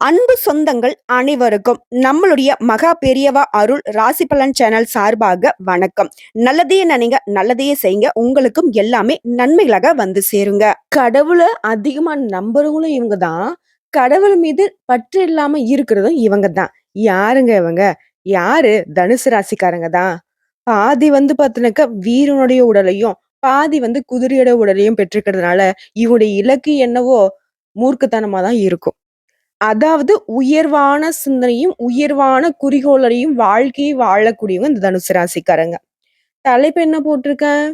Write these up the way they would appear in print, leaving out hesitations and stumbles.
அன்பு சொந்தங்கள் அனைவருக்கும் நம்மளுடைய மகா பெரியவா அருள் ராசி பலன் சேனல் சார்பாக வணக்கம். நல்லதையே நினைங்க, நல்லதையே செய்யுங்க. உங்களுக்கும் எல்லாமே நன்மைகளாக வந்து சேருங்க. கடவுளை அதிகமா நம்புறவங்களும் இவங்க தான். கடவுள் மீது பற்று இல்லாம இருக்கிறதும் இவங்க தான். யாருங்க இவங்க? யாரு? தனுசு ராசிக்காரங்க தான். பாதி வந்து பாத்தீங்கன்னாக்கா வீரனுடைய உடலையும், பாதி வந்து குதிரையோட உடலையும் பெற்றிருக்கிறதுனால இவங்களுடைய இலக்கு என்னவோ மூர்க்கத்தனமா தான் இருக்கும். அதாவது உயர்வான சிந்தனையும், உயர்வான குறிக்கோளையும் வாழ்க்கையை வாழக்கூடியவங்க இந்த தனுசு ராசிக்காரங்க. தலைப்பு என்ன போட்டிருக்கேன்?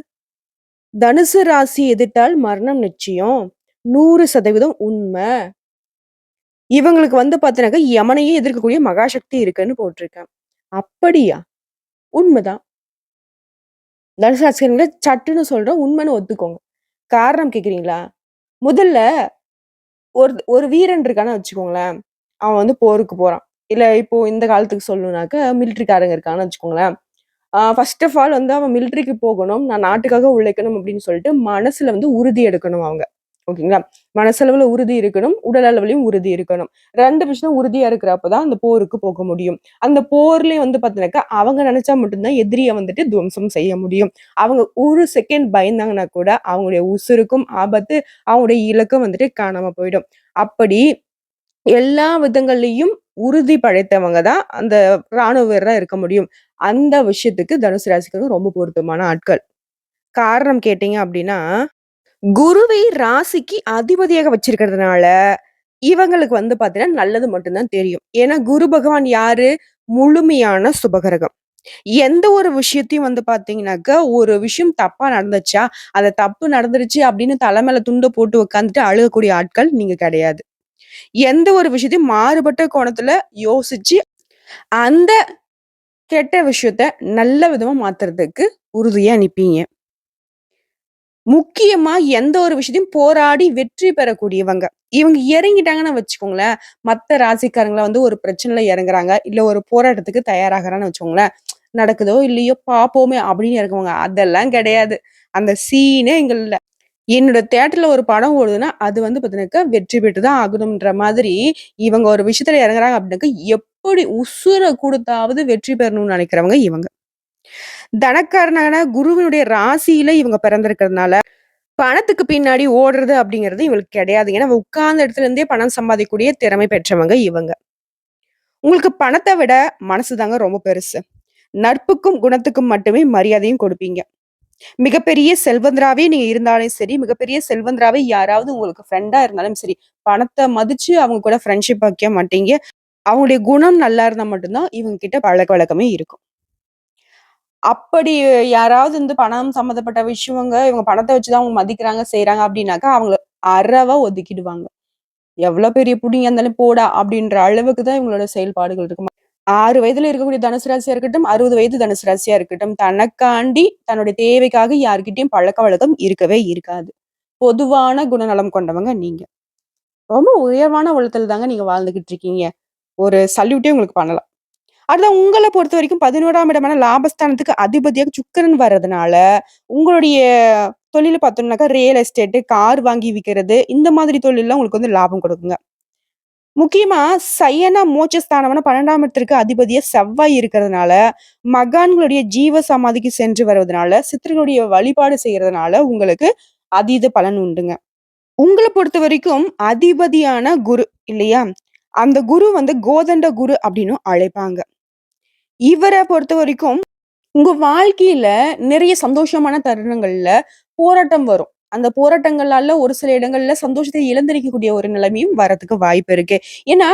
தனுசு ராசி எதிர்த்தால் மரணம் நிச்சயம். 100% உண்மை. இவங்களுக்கு வந்து பார்த்தீனாக்கா, யமனையே எதிர்க்கக்கூடிய மகாசக்தி இருக்குன்னு போட்டிருக்கேன். அப்படியா? உண்மைதான். தனுசு ராசிக்காரங்கள சட்டுன்னு சொல்றேன், உண்மைன்னு ஒத்துக்கோங்க. காரணம் கேட்கிறீங்களா? முதல்ல ஒரு ஒரு வீரன் இருக்கான்னு வச்சுக்கோங்களேன். அவன் வந்து போருக்கு போறான். இல்ல இப்போ இந்த காலத்துக்கு சொல்லணும்னாக்க மிலிட்டரிக்காரங்க இருக்காங்கன்னு வச்சுக்கோங்களேன். ஃபர்ஸ்ட் ஆஃப் ஆல் வந்து அவன் மிலிட்டரிக்கு போகணும். நான் நாட்டுக்காக உழைக்கணும் அப்படின்னு சொல்லிட்டு மனசுல வந்து உறுதி எடுக்கணும் அவங்க. ஓகேங்களா? மனசளவுல உறுதி இருக்கணும். உடல் அளவுலயும் உறுதி இருக்கணும். 2 விஷயம் உறுதியா இருக்கிறப்ப தான் அந்த போருக்கு போக முடியும். அந்த போர்லயும் வந்து பார்த்தீங்கன்னாக்கா, அவங்க நெனச்சா மட்டும் தான் எதிரிய வந்துட்டு துவம்சம் செய்ய முடியும். அவங்க ஒரு செகண்ட் பயந்தாங்கன்னா கூட அவங்களுடைய உசுருக்கும் ஆபத்து, அவங்களுடைய இலக்கும் வந்துட்டு காணாம போயிடும். அப்படி எல்லா விதங்கள்லயும் உறுதி படைத்தவங்க தான் அந்த ராணுவ வீரரா இருக்க முடியும். அந்த விஷயத்துக்கு தனுசு ராசிக்காரங்க ரொம்ப பொருத்தமான ஆட்கள். காரணம் கேட்டீங்க அப்டின்னா, குருவை ராசிக்கு அதிபதியாக வச்சிருக்கிறதுனால, இவங்களுக்கு வந்து பார்த்தீங்கன்னா, நல்லது மட்டும் தான் தெரியும். ஏன்னா குரு பகவான் யாரு? முழுமையான சுபகிரகம். எந்த ஒரு விஷயத்தையும் வந்து பார்த்தீங்கன்னாக்க, ஒரு விஷயம் தப்பா நடந்துச்சா, அந்த தப்பு நடந்துருச்சு அப்படின்னு தல மேல துண்ட போட்டு உட்காந்துட்டு அழுகக்கூடிய ஆட்கள் நீங்க கிடையாது. எந்த ஒரு விஷயத்தையும் மாறுபட்ட கோணத்துல யோசிச்சு, அந்த கெட்ட விஷயத்த நல்ல விதமா மாத்துறதுக்கு உறுதியா நிப்பீங்க. முக்கியமா எந்த ஒரு விஷயத்தையும் போராடி வெற்றி பெறக்கூடியவங்க. இவங்க இறங்கிட்டாங்கன்னு வச்சுக்கோங்களேன், மத்த ராசிக்காரங்கள வந்து ஒரு பிரச்சனையில இறங்குறாங்க, இல்ல ஒரு போராட்டத்துக்கு தயாராகுறான்னு வச்சுக்கோங்களேன், நடக்குதோ இல்லையோ பார்ப்போமே அப்படின்னு இறங்குவாங்க. அதெல்லாம் கிடையாது. அந்த சீனே இங்க இல்ல. என்னோட தியேட்டர்ல ஒரு படம் ஓடுதுன்னா, அது வந்து பார்த்தீங்கன்னாக்கா, வெற்றி பெற்று தான் ஆகணும்ன்ற மாதிரி, இவங்க ஒரு விஷயத்துல இறங்குறாங்க அப்படின்னாக்கா, எப்படி உசுர குடுத்தாவது வெற்றி பெறணும்னு நெனைக்கிறவங்க இவங்க. தனக்காரனான குருவினுடைய ராசியில இவங்க பிறந்திருக்கிறதுனால, பணத்துக்கு பின்னாடி ஓடுறது அப்படிங்கிறது இவங்களுக்கு கிடையாது. ஏன்னா, உட்கார்ந்த இடத்துல இருந்தே பணம் சம்பாதிக்கக்கூடிய திறமை பெற்றவங்க இவங்க. உங்களுக்கு பணத்த விட மனசு தாங்க ரொம்ப பெருசு. நட்புக்கும், குணத்துக்கும் மட்டுமே மரியாதையும் கொடுப்பீங்க. மிகப்பெரிய செல்வந்தராவே நீங்க இருந்தாலும் சரி, மிகப்பெரிய செல்வந்தராவே யாராவது உங்களுக்கு ஃப்ரெண்டா இருந்தாலும் சரி, பணத்த மதிச்சு அவங்க கூட ஃப்ரெண்ட்ஷிப் வைக்க மாட்டீங்க. அவங்களுடைய குணம் நல்லா இருந்தா மட்டும் தான் இவங்க கிட்ட பழக்கவழக்கமே இருக்கும். அப்படி யாராவது வந்து பணம் சம்மந்தப்பட்ட விஷயங்க, இவங்க பணத்த வச்சு தான் அவங்க மதிக்கிறாங்க, செய்றாங்க அப்படின்னாக்கா, அவங்கள அறவா ஒதுக்கிடுவாங்க. எவ்வளோ பெரிய புடிங்கா இருந்தாலும் போடா அப்படின்ற அளவுக்கு தான் இவங்களோட செயல்பாடுகள் இருக்கும். 6 வயதுல இருக்கக்கூடிய தனுசு ராசியா இருக்கட்டும், 60 வயது தனுசு ராசியா இருக்கட்டும், தனக்காண்டி தன்னுடைய தேவைக்காக யார்கிட்டயும் பழக்கவழக்கம் இருக்கவே இருக்காது. பொதுவான குணநலம் கொண்டவங்க நீங்க. ரொம்ப உயர்வான உளத்துல தாங்க நீங்க வாழ்ந்துகிட்டு இருக்கீங்க. ஒரு சல்யூட்டே உங்களுக்கு பண்ணலாம். அடுத்து உங்கள பொறுத்தவரைக்கும் 11ஆம் இடமான லாபஸ்தானத்துக்கு அதிபதியாக சுக்கிரன் வர்றதுனால, உங்களுடைய தொழில பார்த்தோம்னாக்கா ரியல் எஸ்டேட், கார் வாங்கி விக்கிறது, இந்த மாதிரி தொழில்லாம் உங்களுக்கு வந்து லாபம் கொடுக்குங்க. முக்கியமா சயன மோட்சஸ்தானமான 12ஆம் இடத்திற்கு அதிபதியா செவ்வாய் இருக்கிறதுனால, மகான்களுடைய ஜீவ சமாதிக்கு சென்று வருவதனால, சித்தர்களுடைய வழிபாடு செய்யறதுனால உங்களுக்கு அதீத பலன் உண்டுங்க. உங்கள பொறுத்தவரைக்கும் அதிபதியான குரு இல்லையா? அந்த குரு வந்து கோதண்ட குரு அப்படின்னும் அழைப்பாங்க. இவர பொறுத்தவரைக்கும் உங்க வாழ்க்கையில நிறைய சந்தோஷமான தருணங்கள்ல போராட்டம் வரும். அந்த போராட்டங்களால ஒரு சில இடங்கள்ல சந்தோஷத்தை இழந்திருக்கக்கூடிய ஒரு நிலைமையும் வரதுக்கு வாய்ப்பு இருக்கு. ஏன்னா,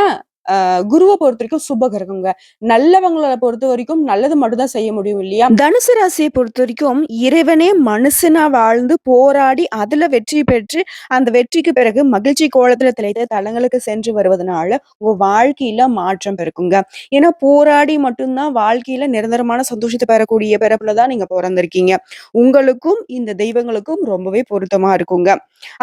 குருவ பொறுத்தவரைக்கும் சுப கிரகங்க. நல்லவங்கள பொறுத்தவரைக்கும் நல்லது மட்டும் தான் செய்ய முடியும் இல்லையா? தனுசு ராசிய பொறுத்தவரைக்கும் இறைவனே மனுஷனா வாழ்ந்து போராடி அதுல வெற்றி பெற்று, அந்த வெற்றிக்கு பிறகு மகிழ்ச்சி கோலத்துல திளைத்த தலங்களுக்கு சென்று வருவதனால, உங்க வாழ்க்கையில மாற்றம் பிறக்குங்க. ஏன்னா போராடி மட்டும் தான் வாழ்க்கையில நிரந்தரமான சந்தோஷத்த பெறக்கூடிய பிறப்புல தான் நீங்க பொறந்திருக்கீங்க. உங்களுக்கும் இந்த தெய்வங்களுக்கும் ரொம்பவே பொருத்தமா இருக்குங்க.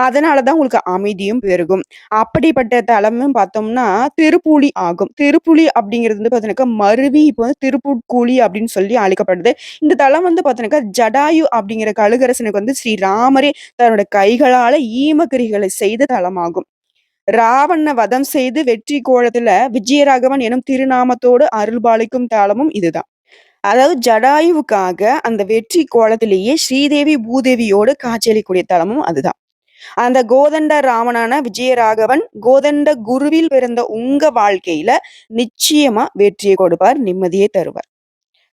அதனால தான் உங்களுக்கு அமைதியும் பெருகும். அப்படிப்பட்ட தலம்னு பார்த்தோம்னா, திருப்பூலி ஆகும். திருப்புலி அப்படிங்கிறது வந்து பார்த்தீங்கன்னாக்கா, மருவி இப்போ வந்து திருப்புட்கூலி அப்படின்னு சொல்லி அழைக்கப்படுது. இந்த தலம் வந்து பார்த்தீங்கன்னாக்கா, ஜடாயு அப்படிங்கிற கழுகரசனுக்கு வந்து ஸ்ரீராமரே தன்னோட கைகளால ஈமக்கிரிகளை செய்த தலமாகும். ராவண வதம் செய்து வெற்றி கோலத்துல விஜயராகவன் எனும் திருநாமத்தோடு அருள்பாலிக்கும் தலமும் இதுதான். அதாவது ஜடாயுவுக்காக அந்த வெற்றி கோலத்திலேயே ஸ்ரீதேவி, பூதேவியோடு காட்சியளிக்கக்கூடிய தலமும் அதுதான். அந்த கோதண்ட ராமனான விஜயராகவன், கோதண்ட குருவில் பிறந்த உங்க வாழ்க்கையில நிச்சயமா வெற்றிய கொடுப்பார், நிம்மதியே தருவார்.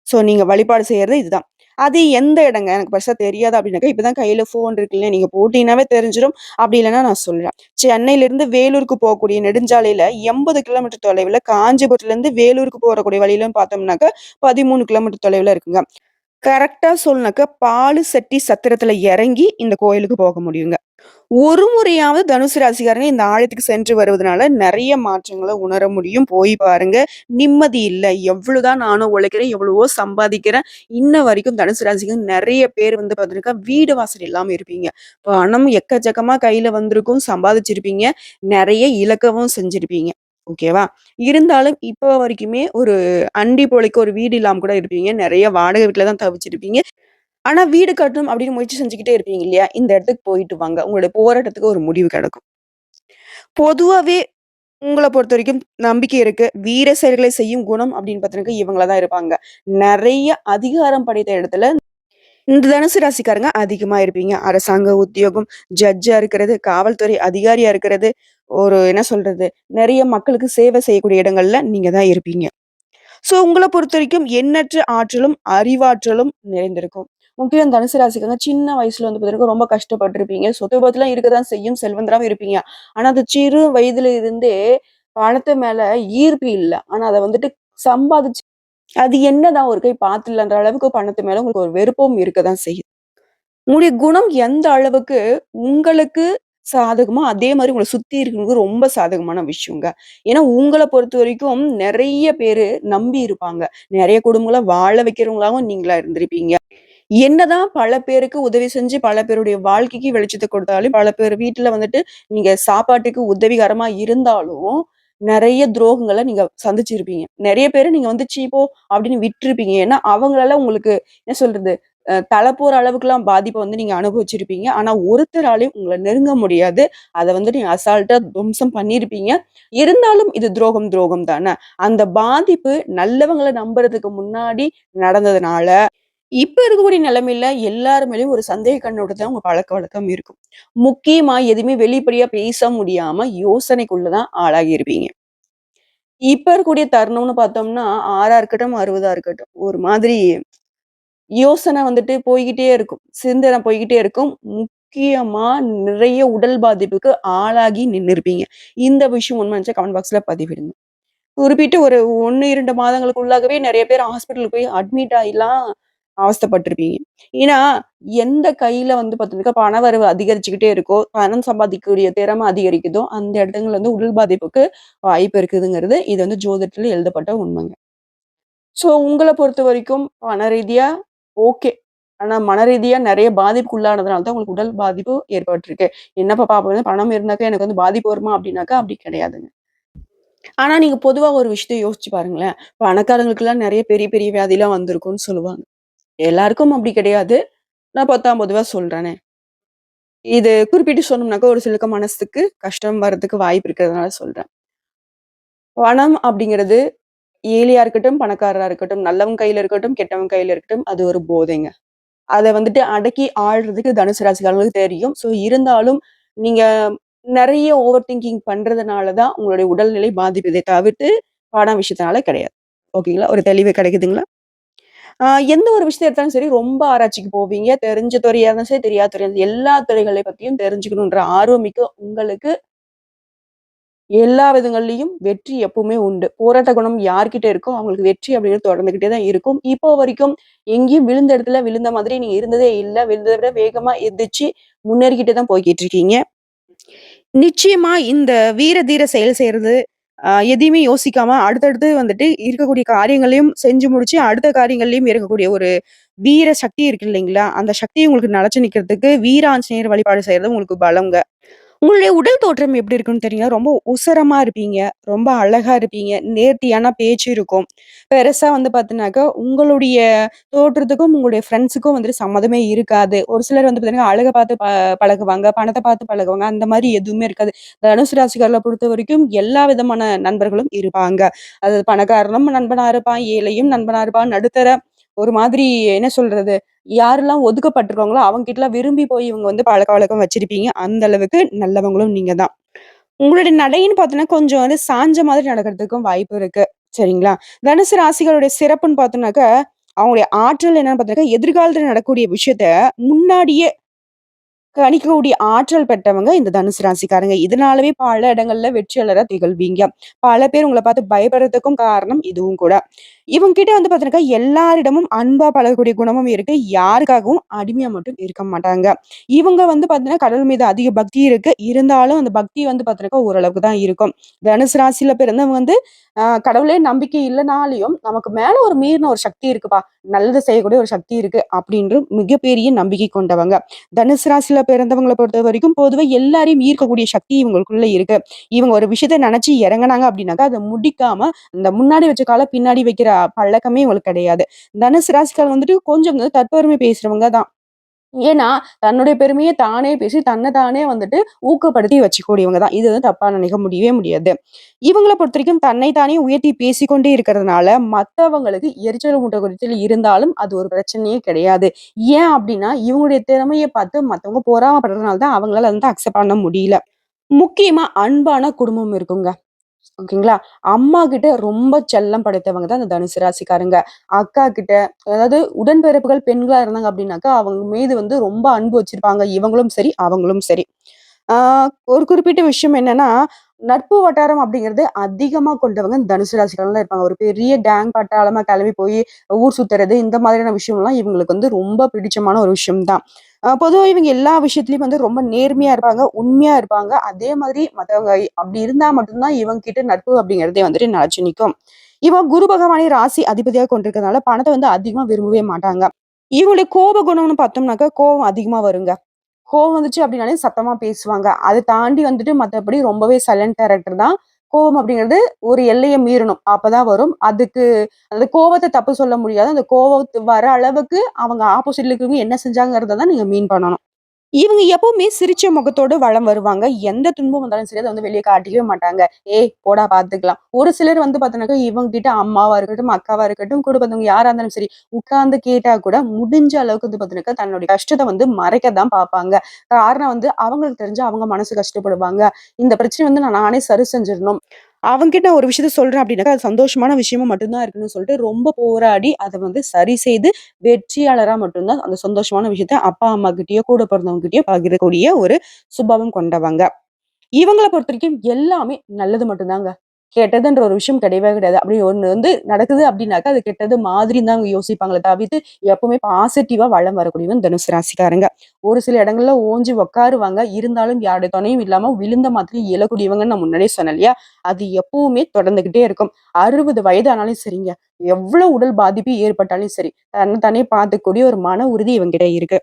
ஸோ நீங்க வழிபாடு செய்யறது இதுதான். அது எந்த இடங்க? எனக்கு பெருசா தெரியாது அப்டின்னாக்கா, இப்பதான் கையில ஃபோன் இருக்கு இல்லையா? நீங்க போட்டீங்கன்னாவே தெரிஞ்சிரும். அப்டி இல்லன்னா நான் சொல்றேன். சென்னையிலிருந்து வேலூருக்கு போகக்கூடிய நெடுஞ்சாலையில 80 கிலோமீட்டர் தொலைவுல, காஞ்சிபுரத்துலருந்து வேலூருக்கு போறக்கூடிய வழியிலன்னு பார்த்தோம்னாக்கா, 13 கிலோமீட்டர் தொலைவுல இருக்குங்க. கரெக்ட்டா சொல்லணும்னாக்கா, பாலுசெட்டி சத்திரத்துல இறங்கி இந்த கோயிலுக்கு போக முடியுங்க. ஒரு முறையாவது தனுசு ராசிக்காரங்க இந்த ஆலயத்துக்கு சென்று வருவதனால நெறைய மாற்றங்கள உணர முடியும். போய் பாருங்க. நிம்மதி இல்ல. எவ்வளவுதான் நானும் உழைக்கிறேன், எவ்வளவோ சம்பாதிக்கிறேன். இன்ன வரைக்கும் தனுசு ராசிக்கு நெறைய பேர் வந்து பார்த்தீங்கன்னா, வீடு வாசல் இல்லாம இருப்பீங்க. பணம் எக்கச்சக்கமா கையில வந்திருக்கும், சம்பாதிச்சிருப்பீங்க. நெறைய இழக்கவும் செஞ்சிருப்பீங்க. ஓகேவா? இருந்தாலும் இப்ப வரைக்குமே ஒரு அண்டி பொழைக்க ஒரு வீடு இல்லாம கூட இருப்பீங்க. நெறைய வாடகை வீட்ல தான் தவிச்சிருப்பீங்க. ஆனா வீடு கட்டணும் அப்படின்னு முயற்சி செஞ்சுக்கிட்டே இருப்பீங்க இல்லையா? இந்த இடத்துக்கு போயிட்டு வாங்க. உங்களுடைய போராட்டத்துக்கு ஒரு முடிவு கிடைக்கும். பொதுவாவே உங்கள பொறுத்தவரைக்கும் நம்பிக்கை இருக்கு. வீர செயல்களை செய்யும் குணம் அப்படின்னு பார்த்தீங்கன்னா, இவங்கள தான் இருப்பாங்க. நெறைய அதிகாரம் படைத்த இடத்துல இந்த தனுசு ராசிக்காரங்க அதிகமா இருப்பீங்க. அரசாங்க உத்தியோகம், ஜட்ஜா இருக்கிறது, காவல்துறை அதிகாரியா இருக்கிறது, ஒரு என்ன சொல்றது? நெறைய மக்களுக்கு சேவை செய்யக்கூடிய இடங்கள்ல நீங்க தான் இருப்பீங்க. ஸோ உங்கள பொறுத்தவரைக்கும் எண்ணற்ற ஆற்றலும், அறிவாற்றலும் நிறைந்திருக்கும். முக்கியம் தனுசு ராசிக்காரங்க சின்ன வயசுல வந்து பார்த்தீங்கன்னா, ரொம்ப கஷ்டப்பட்டுருப்பீங்க. சொத்து பத்துலாம் இருக்க தான் செய்யும். செல்வந்தராவும் இருப்பீங்க. ஆனா, அந்த சிறு வயதில இருந்தே பணத்து மேல ஈர்ப்பு இல்ல. ஆனா, அத வந்துட்டு சம்பாதிச்சு அது என்னதான் ஒரு கை பாத்துலன்ற அளவுக்கு பணத்து மேல உங்களுக்கு ஒரு வெறுப்பும் இருக்க தான் செய்யுது. உங்களுடைய குணம் எந்த அளவுக்கு உங்களுக்கு சாதகமோ, அதே மாரி உங்கள சுத்தி இருக்கிறவங்களுக்கு ரொம்ப சாதகமான விஷயங்க. ஏன்னா, உங்கள பொறுத்தவரைக்கும் நெறைய பேரு நம்பி இருப்பாங்க. நெறைய குடும்பங்கள வாழ வைக்கிறவங்களாவும் நீங்களா இருந்திருப்பீங்க. என்னதான் பல பேருக்கு உதவி செஞ்சு, பல பேருடைய வாழ்க்கைக்கு வெளிச்சத்த கொடுத்தாலும், பல பேர் வீட்ல வந்துட்டு நீங்க சாப்பாட்டுக்கு உதவிகரமா இருந்தாலும், நெறைய துரோகங்கள நீங்க சந்திச்சிருப்பீங்க. நெறைய பேர நீங்க வந்து "சீ போ" அப்படின்னு விட்டுருப்பீங்க. ஏன்னா, அவங்களால உங்களுக்கு என்ன சொல்றது? தல போற அளவுக்குலாம் பாதிப்ப வந்து நீங்க அனுபவிச்சிருப்பீங்க. ஆனா, ஒருத்தராலயும் உங்கள நெருங்க முடியாது. அத வந்து நீங்க அசால்ட்டா துவம்சம் பண்ணியிருப்பீங்க. இருந்தாலும் இது துரோகம் துரோகம் தான. அந்த பாதிப்பு நல்லவங்கள நம்புறதுக்கு முன்னாடி நடந்ததுனால இப்ப இருக்கக்கூடிய நிலைமையில எல்லார் மேலயும் ஒரு சந்தேக கண்ணோட்டத்துல தான் உங்க பழக்கவழக்கம் இருக்கும். முக்கியமா எதுவுமே வெளிப்படையா பேச முடியாம யோசனைக்குள்ள தான் ஆளாகி இருப்பீங்க. இப்ப இருக்கக்கூடிய தருணம்னு பார்த்தோம்னா, 6ஆ இருக்கட்டும், 60ஆ இருக்கட்டும். ஒரு மாதிரி யோசனை வந்துட்டு போய்க்கிட்டே இருக்கும். சிந்தனை போய்க்கிட்டே இருக்கும். முக்கியமா நிறைய உடல் பாதிப்புக்கு ஆளாகி நின்னுருப்பீங்க. இந்த விஷயம் உண்மைன்னு நெனச்சா கமெண்ட் பாக்ஸ்ல பதிவிடுங்க. குறிப்பிட்டு ஒரு 1, 2 மாதங்களுக்குள்ளாகவே நெறைய பேர் ஹாஸ்பிட்டலுக்கு போய் அட்மிட் ஆயிலாம் அவஸ்தைப்பட்டுருப்பீங்க. ஏன்னா, எந்த கையில வந்து பாத்தீங்கன்னா, பணவரவு அதிகரிச்சுக்கிட்டே இருக்கோ, பணம் சம்பாதிக்கக்கூடிய திறமை அதிகரிக்குதோ, அந்த இடங்கள்ல வந்து உடல் பாதிப்புக்கு வாய்ப்பு இருக்குதுங்கிறது, இது வந்து ஜோதிடத்துல எழுதப்பட்ட உண்மைங்க. ஸோ, உங்கள பொறுத்தவரைக்கும் பண ரீதியா ஓகே. ஆனா, மன ரீதியா நெறைய பாதிப்புக்குள்ளானதுனால தான் உங்களுக்கு உடல் பாதிப்பு ஏற்பட்டுருக்கு. என்னப்பா பாப்பா பணம் இருந்தாக்கா எனக்கு வந்து பாதிப்பு வருமா? அப்டின்னாக்கா, அப்டி கிடையாதுங்க. ஆனா, நீங்க பொதுவா ஒரு விஷயத்த யோசிச்சு பாருங்களேன். பணக்காரங்களுக்கெல்லாம் நெறைய பெரிய, பெரிய வியாதிலாம் வந்திருக்கும்னு சொல்லுவாங்க. எல்லாருக்கும் அப்டி கிடையாது. நான் 10ஆம் பொதுவா சொல்றேனே. இது குறிப்பிட்டு சொன்னோம்னாக்கா, ஒரு சிலருக்கு மனசுக்கு கஷ்டம் வரதுக்கு வாய்ப்பு இருக்கிறதுனால சொல்றேன். பணம் அப்படிங்கிறது ஏழையா இருக்கட்டும், பணக்காரரா இருக்கட்டும், நல்லவன் கையில இருக்கட்டும், கெட்டவன் கையில இருக்கட்டும், அது ஒரு போதைங்க. அத வந்துட்டு அடக்கி ஆள்றதுக்கு தனுசு ராசிக்காரங்களுக்கு தெரியும். ஸோ இருந்தாலும், நீங்க நெறைய ஓவர் திங்கிங் பண்றதுனால தான் உங்களுடைய உடல்நிலை பாதிப்பதை தவிர்த்து, பணம் விஷயத்தினால கிடையாது. ஓகேங்களா? ஒரு தெளிவு கிடைக்குதுங்களா? ஆ எந்த ஒரு விஷயத்த எடுத்தாலும் சரி, ரொம்ப ஆராய்ச்சிக்கு போவீங்க. தெரிஞ்ச துறையா இருந்தாலும் சரி, தெரியாத துறையா இருந்தாலும் எல்லா துறைகளை பத்தியும் தெரிஞ்சுக்கணுன்ற ஆர்வம் மிக்க உங்களுக்கு எல்லா விதங்கள்லயும் வெற்றி எப்பவுமே உண்டு. போராட்ட குணம் யார்கிட்ட இருக்கோ, அவங்களுக்கு வெற்றி அப்படிங்கிறது தொடர்ந்துகிட்டே தான் இருக்கும். இப்போ வரைக்கும் எங்கேயும் விழுந்த இடத்துல விழுந்த மாதிரி நீங்க இருந்ததே இல்ல. விழுந்தத விட வேகமா எந்திரிச்சு முன்னேறிக்கிட்டே தான் போய்க்கிட்டு இருக்கீங்க. நிச்சயமா இந்த வீர தீர செயல் செய்றது, எதையுமே யோசிக்காம அடுத்தடுத்து வந்துட்டு இருக்கக்கூடிய காரியங்களையும் செஞ்சு முடிச்சு, அடுத்த காரியங்கள்லயும் இருக்கக்கூடிய ஒரு வீர சக்தி இருக்கு இல்லைங்களா? அந்த சக்தி உங்களுக்கு நிலைச்சு நிக்கிறதுக்கு வீர ஆஞ்சநேயர் வழிபாடு செய்றது உங்களுக்கு பலங்க. உங்களுடைய உடல் தோற்றம் எப்படி இருக்குன்னு தெரியுங்களா? ரொம்ப உசரமா இருப்பீங்க. ரொம்ப அழகா இருப்பீங்க. நேர்த்தியான பேச்சு இருக்கும். பெருசா வந்து பார்த்தீங்கன்னாக்கா, உங்களுடைய தோற்றத்துக்கும், உங்களுடைய ஃப்ரெண்ட்ஸுக்கும் வந்துட்டு சம்மதமே இருக்காது. ஒரு சிலர் வந்து பார்த்தீங்கன்னா, அழக பார்த்து பழகுவாங்க. பணத்த பார்த்து பழகுவாங்க. அந்த மாரி எதுவுமே இருக்காது. தனுசு ராசிக்காரர்கள பொறுத்தவரைக்கும் எல்லா விதமான நண்பர்களும் இருப்பாங்க. அதாவது பணக்காரனும் நண்பனா இருப்பான், ஏழையும் நண்பனா இருப்பான், நடுத்தர ஒரு மாதிரி என்ன சொல்றது? யாரெல்லாம் ஒதுக்கப்பட்டுருக்காங்களோ, அவங்க கிட்டலாம் விரும்பி போய் இவங்க வந்து பழக்கவழக்கம் வச்சிருப்பீங்க. அந்த அளவுக்கு நல்லவங்களும் நீங்க தான். உங்களுடைய நடைன்னு பார்த்தோன்னா, கொஞ்சம் வந்து சாஞ்ச மாதிரி நடக்கிறதுக்கும் வாய்ப்பு இருக்கு. சரிங்களா? தனுசு ராசிகளுடைய சிறப்புன்னு பார்த்தோம்னாக்க, அவங்களுடைய ஆற்றல் என்னன்னு பார்த்தீங்கன்னா, எதிர்காலத்துல நடக்கக்கூடிய விஷயத்த முன்னாடியே கணிக்கக்கூடிய ஆற்றல் பெற்றவங்க இந்த தனுசு ராசிக்காரங்க. இதனாலவே பல இடங்கள்ல வெற்றியாளரா திகழ்வீங்க. பல பேர் உங்கள பார்த்து பயப்படுறதுக்கும் காரணம் இதுவும் கூட. இவங்க கிட்ட வந்து பார்த்தீங்கன்னாக்கா, எல்லாரிடமும் அன்பா பழகக்கூடிய குணமும் இருக்கு. யாருக்காகவும் அடிமையா மட்டும் இருக்க மாட்டாங்க. இவங்க வந்து பார்த்தீங்கன்னா, கடவுள் மீது அதிக பக்தி இருக்கு. இருந்தாலும் அந்த பக்தி வந்து பார்த்தீங்கன்னாக்கா, ஓரளவுக்கு தான் இருக்கும். தனுசு ராசியில பிறந்தவங்க வந்து கடவுளே நம்பிக்கை இல்லனாலயும், நமக்கு மேல ஒரு மீறின ஒரு சக்தி இருக்குப்பா. நல்லது செய்யக்கூடிய ஒரு சக்தி இருக்கு. அப்படின்ற மிகப்பெரிய நம்பிக்கை கொண்டவங்க. தனுசு ராசியில பிறந்தவங்கள பொறுத்தவரைக்கும் பொதுவா எல்லாரையும் ஈர்க்கக்கூடிய சக்தி இவங்களுக்குள்ள இருக்கு. இவங்க ஒரு விஷயத்த நெனச்சு இறங்குனாங்க அப்படின்னாக்கா, அத முடிக்காம இந்த முன்னாடி வச்ச கால பின்னாடி வைக்கிற பழக்கமே இவங்களுக்கு கிடையாது. தனுசு ராசிக்காரங்க வந்துட்டு கொஞ்சம் வந்து தற்பெருமை பேசுறவங்க தான். ஏன்னா, தன்னுடைய பெருமைய தானே பேசி, தன்ன தானே வந்துட்டு ஊக்கப்படுத்தி வச்சுக்கூடியவங்க தான். இது வந்து தப்பா நினைக்க முடியவே முடியாது. இவங்கள பொறுத்தவரைக்கும் தன்னை தானே உயர்த்தி பேசிக்கொண்டே இருக்கிறதுனால, மத்தவங்களுக்கு எரிச்சல் ஊட்டக்கூடியதில் இருந்தாலும் அது ஒரு பிரச்சனையே கிடையாது. ஏன் அப்டின்னா, இவங்களுடைய திறமைய பார்த்து மத்தவங்க பொறாமப்படுறதுனால தான் அவங்களால வந்து அக்செப்ட் பண்ண முடியல. முக்கியமா அன்பான குடும்பம் இருக்குங்க. ஓகேங்களா? அம்மா கிட்ட ரொம்ப செல்லம் படைத்தவங்க தான் இந்த தனுசு ராசிக்காரங்க. அக்கா கிட்ட அதாவது உடன்பிறப்புகள் பெண்களா இருந்தாங்க அப்டின்னாக்கா, அவங்க மீது வந்து ரொம்ப அன்பு வச்சிருப்பாங்க. இவங்களும் சரி, அவங்களும் சரி. ஆ ஒரு குறிப்பிட்ட விஷயம் என்னன்னா, நட்பு வட்டாரம் அப்படிங்கிறது அதிகமா கொண்டவங்க இந்த தனுசு ராசிக்காரங்க தான் இருப்பாங்க. ஒரு பெரிய கேங் பட்டாளமா கிளம்பி போய் ஊர் சுத்துறது, இந்த மாதிரியான விஷயம்லாம் இவங்களுக்கு வந்து ரொம்ப பிடிச்சமான ஒரு விஷயம் தான். பொதுவா இவங்க எல்லா விஷயத்துலயும் வந்து ரொம்ப நேர்மையா இருப்பாங்க, உண்மையா இருப்பாங்க. அதே மாதிரி மத்தவங்க அப்படி இருந்தா மட்டும் தான் இவங்க கிட்ட நட்பு அப்படிங்கிறதே வந்துட்டு நிலைச்சு நிக்கும். இவன் குரு பகவானை ராசி அதிபதியா கொண்டிருக்கிறதுனால பணத்த வந்து அதிகமா விரும்பவே மாட்டாங்க. இவங்களுடைய கோப குணம்னு பார்த்தோம்னாக்கா, கோவம் அதிகமா வருங்க. கோவம் வந்துச்சு அப்படின்னாலே சத்தமா பேசுவாங்க. அத தாண்டி வந்துட்டு மத்தபடி ரொம்பவே சைலன்ட் கேரக்டர் தான். கோவம் அப்படிங்கிறது ஒரு எல்லைய மீறணும். அப்பதான் வரும். அதுக்கு அந்த கோவத்த தப்பு சொல்ல முடியாது. அந்த கோவத்து வர அளவுக்கு அவங்க ஆப்போசிட்ல இருக்கிறவங்க என்ன செஞ்சாங்கறத தான் நீங்க மீன் பண்ணணும். இவங்க எப்பவுமே சிரிச்ச முகத்தோட வலம் வருவாங்க. எந்த துன்பம் வந்தாலும் சரி, அத வந்து வெளிய காட்டிக்கவே மாட்டாங்க. "ஏய் போடா பார்த்துக்கலாம்." ஒரு சிலர் வந்து பார்த்தீங்கன்னாக்கா, இவங்க கிட்ட அம்மாவா இருக்கட்டும், அக்காவா இருக்கட்டும், கூட பிறந்தவங்க யாரா இருந்தாலும் சரி, உட்கார்ந்து கேட்டா கூட முடிஞ்ச அளவுக்கு வந்து பார்த்தீங்கன்னாக்கா, தன்னுடைய கஷ்டத்த வந்து மறைக்க தான் பார்ப்பாங்க. காரணம் வந்து அவங்களுக்கு தெரிஞ்சு அவங்க மனசு கஷ்டப்படுவாங்க. இந்த பிரச்சனைய வந்து நானே சரி செஞ்சிரணும். அவன்கிட்ட ஒரு விஷயத்த சொல்றேன் அப்படின்னாக்கா, அது சந்தோஷமான விஷயமா மட்டும் தான் இருக்குன்னு சொல்லிட்டு ரொம்ப போராடி அத வந்து சரி செய்து வெற்றியாளரா மட்டும் தான் அந்த சந்தோஷமான விஷயத்த அப்பா, அம்மா கிட்டயோ, கூட பிறந்தவங்ககிட்டயோ பகிரக்கூடிய ஒரு சுபாவம் கொண்டவங்க. இவங்கள பொறுத்தவரைக்கும் எல்லாமே நல்லது மட்டும் தாங்க. கெட்டதுன்ற ஒரு விஷயம் கிடையவே கிடையாது. அப்படி ஒண்ணு வந்து நடக்குது அப்படின்னாக்கா, அது கெட்டது மாதிரின்னு தான் அவங்க யோசிப்பாங்களே தவிர்த்து, எப்பவுமே பாசிட்டிவா வலம் வரக்கூடியவன் தனுசு ராசிக்காரங்க. ஒரு சில இடங்கள்ல ஓஞ்சு உட்காருவாங்க. இருந்தாலும் யாருடைய துணையும் இல்லாம விழுந்த மாதிரி எழக்கூடியவங்கன்னு நான் முன்னாடியே சொன்னேன் இல்லையா? அது எப்பவுமே தொடர்ந்துகிட்டே இருக்கும். 60 வயது ஆனாலும் சரிங்க. எவ்வளவு உடல் பாதிப்பு ஏற்பட்டாலும் சரி, தன்ன தானே பார்த்துக்கக்கூடிய ஒரு மன உறுதி இவங்கிட்ட இருக்கு.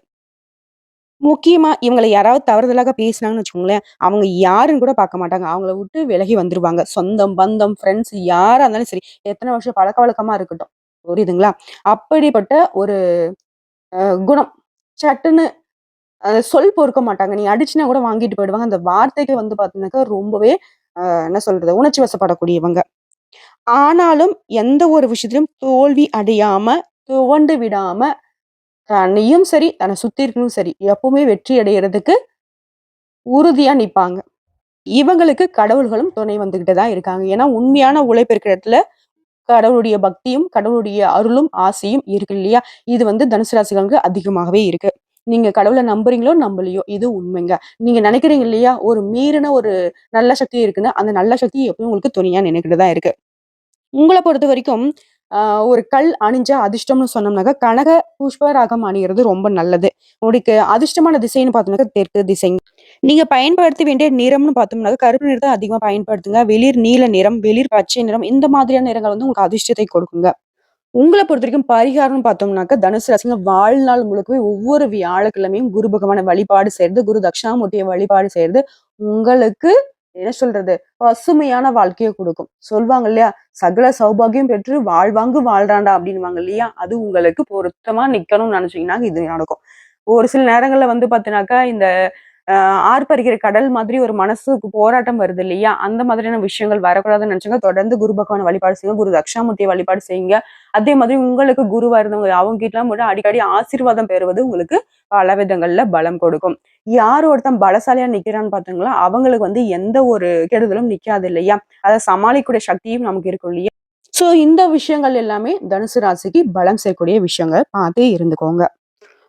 முக்கியமா இவங்கள யாராவது தவறுதலாக பேசினாங்கன்னு வச்சுக்கோங்களேன், அவங்க யாருன்னு கூட பார்க்க மாட்டாங்க. அவங்கள விட்டு விலகி வந்துருவாங்க. சொந்தம், பந்தம், ஃப்ரெண்ட்ஸ் யாரா இருந்தாலும் சரி, எத்தன வருஷம் பழக்கவழக்கமா இருக்கட்டும். புரியுதுங்களா? அப்படிப்பட்ட ஒரு குணம். சட்டுன்னு சொல் பொறுக்க மாட்டாங்க. நீ அடிச்சினா கூட வாங்கிட்டு போயிடுவாங்க. அந்த வார்த்தைக்கு வந்து பார்த்தீங்கன்னாக்கா, ரொம்பவே என்ன சொல்றது? உணர்ச்சி வசப்படக்கூடியவங்க. ஆனாலும் எந்த ஒரு விஷயத்திலும் தோல்வி அடையாம, துவண்டு விடாம, தன்னையும் சரி, தன்ன சுத்தி இருக்கவங்களும் சரி, எப்பவுமே வெற்றி அடையறதுக்கு உறுதியா நிப்பாங்க. இவங்களுக்கு கடவுள்களும் துணை வந்துகிட்டு தான் இருக்காங்க. ஏன்னா, உண்மையான உழைப்பு இருக்கிற இடத்துல கடவுளுடைய பக்தியும், கடவுளுடைய அருளும், ஆசியும் இருக்கு இல்லையா? இது வந்து தனுசு ராசிக்காரங்களுக்கு அதிகமாகவே இருக்கு. நீங்க கடவுள நம்புறீங்களோ, நம்பலையோ இது உண்மைங்க. நீங்க நினைக்கிறீங்க இல்லையா? ஒரு மீறின ஒரு நல்ல சக்தி இருக்குன்னு, அந்த நல்ல சக்தி எப்பவும் உங்களுக்கு துணையா நின்னுகிட்டு தான் இருக்கு. உங்கள பொறுத்தவரைக்கும், அ ஒரு கல் அணிஞ்சா அதிர்ஷ்டம்னு சொன்னோம்னாக்கா, கனக புஷ்பராகம் அணியிறது ரொம்ப நல்லது. உங்களுக்கு அதிர்ஷ்டமான திசைன்னு பார்த்தோம்னாக்கா, தெற்கு திசை. நீங்க பயன்படுத்த வேண்டிய நிறம்னு பார்த்தோம்னாக்கா, கருப்பு நிறத்த அதிகமா பயன்படுத்துங்க. வெளிர் நீல நிறம், வெளிர் பச்சை நிறம் இந்த மாதிரியான நிறங்கள் வந்து உங்களுக்கு அதிர்ஷ்டத்தை கொடுக்குங்க. உங்கள பொறுத்தவரைக்கும் பரிகாரம்னு பார்த்தோம்னாக்கா, தனுசு ராசிங்க வாழ்நாள் முழுக்கவே ஒவ்வொரு வியாழக்கிழமையும் குரு பகவான வழிபாடு செய்றது, குரு தட்சிணாமூர்த்திய வழிபாடு செய்றது உங்களுக்கு என்ன சொல்றது? பசுமையான வாழ்க்கைய குடுக்கும். சொல்வாங்க இல்லையா? "சகல சௌபாக்கியம் பெற்று வாழ்வாங்கு வாழ்றான்டா" அப்படின்னுவாங்க இல்லையா? அது உங்களுக்கு பொருத்தமா நிக்கணும்னு நெனச்சீங்கன்னா, இது நடக்கும். ஒரு சில நேரங்கள்ல வந்து பாத்தீங்கன்னாக்கா, இந்த அ ஆர்ப்பரிக்கிற கடல் மாதிரி ஒரு மனசுக்கு போராட்டம் வருது இல்லையா? அந்த மாதிரியான விஷயங்கள் வரக்கூடாதுன்னு நெனச்சவங்க, தொடர்ந்து குரு பகவான வழிபாடு செய்யுங்க. குரு தட்சிணாமூர்த்திய வழிபாடு செய்யுங்க. அதே மாதிரி உங்களுக்கு குருவா இருந்தவங்க, அவங்க கிட்டலாம் கூட அடிக்கடி ஆசீர்வாதம் பெறுவது உங்களுக்கு பல விதங்கள்ல பலம் கொடுக்கும். யார் ஒருத்தன் பலசாலியா நிக்கிறான்னு பார்த்தீங்களா, அவங்களுக்கு வந்து எந்த ஒரு கெடுதலும் நிக்காது இல்லையா? அத சமாளிக்கக்கூடிய சக்தியும் நமக்கு இருக்கும் இல்லையா? ஸோ இந்த விஷயங்கள் எல்லாமே தனுசு ராசிக்கு பலம் சேர்க்கக்கூடிய விஷயங்கள். பார்த்தே இருந்துக்கோங்க.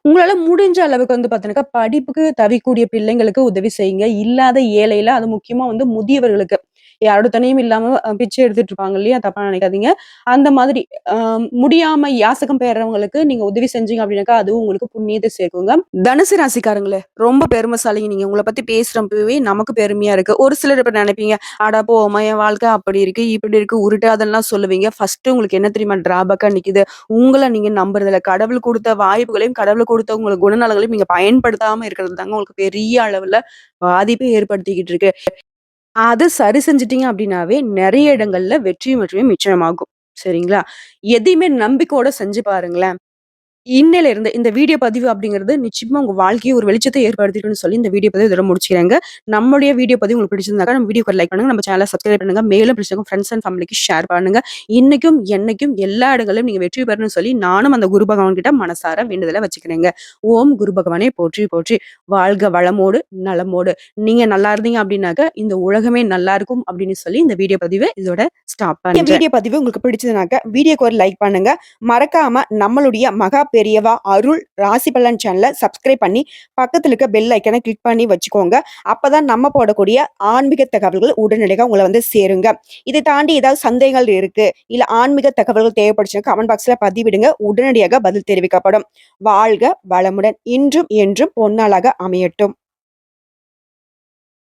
உங்களால முடிஞ்ச அளவுக்கு வந்து பார்த்தீங்கன்னாக்கா, படிப்புக்கு தவிக்கக்கூடிய பிள்ளைங்களுக்கு உதவி செய்யுங்க. இல்லாத ஏழையில அது முக்கியமா வந்து முதியவர்களுக்கு. யாரோட துணையும் இல்லாம பிச்சை எடுத்துட்டு இருப்பாங்க இல்லையா? தப்பா நினைக்காதீங்க. அந்த மாதிரி அ முடியாம யாசகம் பெறுறவங்களுக்கு நீங்க உதவி செஞ்சீங்க அப்படின்னாக்கா, அதுவும் உங்களுக்கு புண்ணியத்த சேர்க்குங்க. தனுசு ராசிக்காரங்களே, ரொம்ப பெருமைசாலிங்க நீங்க. உங்கள பத்தி பேசுறப்பவே நமக்கு பெருமையா இருக்கு. ஒரு சிலர் இப்ப நினைப்பீங்க, "அட போம்மா என் வாழ்க்கை அப்படி இருக்கு, இப்படி இருக்கு" உருட்டு அதெல்லாம் சொல்லுவீங்க. ஃபர்ஸ்ட்டு உங்களுக்கு என்ன தெரியுமா டிராபேக்கா நிக்குது? உங்கள நீங்க நம்புறதில்ல. கடவுள் குடுத்த வாய்ப்புகளையும், கடவுள் குடுத்த உங்களுக்கு குணநலங்களையும் நீங்க பயன்படுத்தாம இருக்கிறது தாங்க உங்களுக்கு பெரிய அளவுல பாதிப்பை ஏற்படுத்திக்கிட்டு இருக்கு. அத சரி செஞ்சுட்டீங்க அப்டின்னாவே, நெறைய இடங்கள்ல வெற்றியும் வெற்றியும் மிச்சமாகும். சரிங்களா? எதையுமே நம்பிக்கையோட செஞ்சு பாருங்களேன். இன்னையில இருந்து இந்த வீடியோ பதிவு அப்படிங்கிறது நிச்சயமா உங்க வாழ்க்கைய ஒரு வெளிச்சத்தை ஏற்படுத்திருக்குன்னு சொல்லி இந்த வீடியோ பதிவு இதோட முடிச்சுக்கிறேங்க. நம்முடைய வீடியோ பதிவு உங்களுக்கு பிடிச்சிருந்தாக்கா நம்ம வீடியோக்கு லைக் பண்ணுங்க. நம்ம சேனல சப்ஸ்கிரைப் பண்ணுங்க. மேலும் பிடிச்சவங்க ஃப்ரெண்ட்ஸ் அண்ட் ஃபேமிலிக்கு ஷேர் பண்ணுங்க. இன்னைக்கும், என்னைக்கும் எல்லா இடங்களிலும் நீங்க வெற்றி பெறணும்னு சொல்லி நானும் அந்த குரு பகவான் கிட்ட மனசார வேண்டுதல வச்சுக்கிறேங்க. ஓம் குரு பகவானே போற்றி போற்றி. வாழ்க வளமோடு, நலமோடு. நீங்க நல்லா இருந்தீங்க அப்படின்னாக்க, இந்த உலகமே நல்லா இருக்கும் அப்படின்னு சொல்லி இந்த வீடியோ பதிவ இதோட ஸ்டாப் பண்றேன். வீடியோ பதிவு உங்களுக்கு பிடிச்சதுனாக்க வீடியோக்கு ஒரு லைக் பண்ணுங்க. மறக்காம நம்மளுடைய மகா பெரியவா அருள் ராசி பலன் சேனல சப்ஸ்கிரைப் பண்ணி பக்கத்துல இருக்க பெல் ஐக்கனை கிளிக் பண்ணி வச்சுக்கோங்க. அப்பதான் நம்ம போடக்கூடிய ஆன்மீக தகவல்கள் உடனடியாக உங்களை வந்து சேருங்க. இதை தாண்டி ஏதாவது சந்தேகங்கள் இருக்கு, இல்ல ஆன்மீக தகவல்கள் தேவைப்படுச்சுன்னா கமெண்ட் பாக்ஸ்ல பதிவிடுங்க. உடனடியாக பதில் தெரிவிக்கப்படும். வாழ்க வளமுடன். இன்றும் என்றும் பொன்னாளாக அமையட்டும்.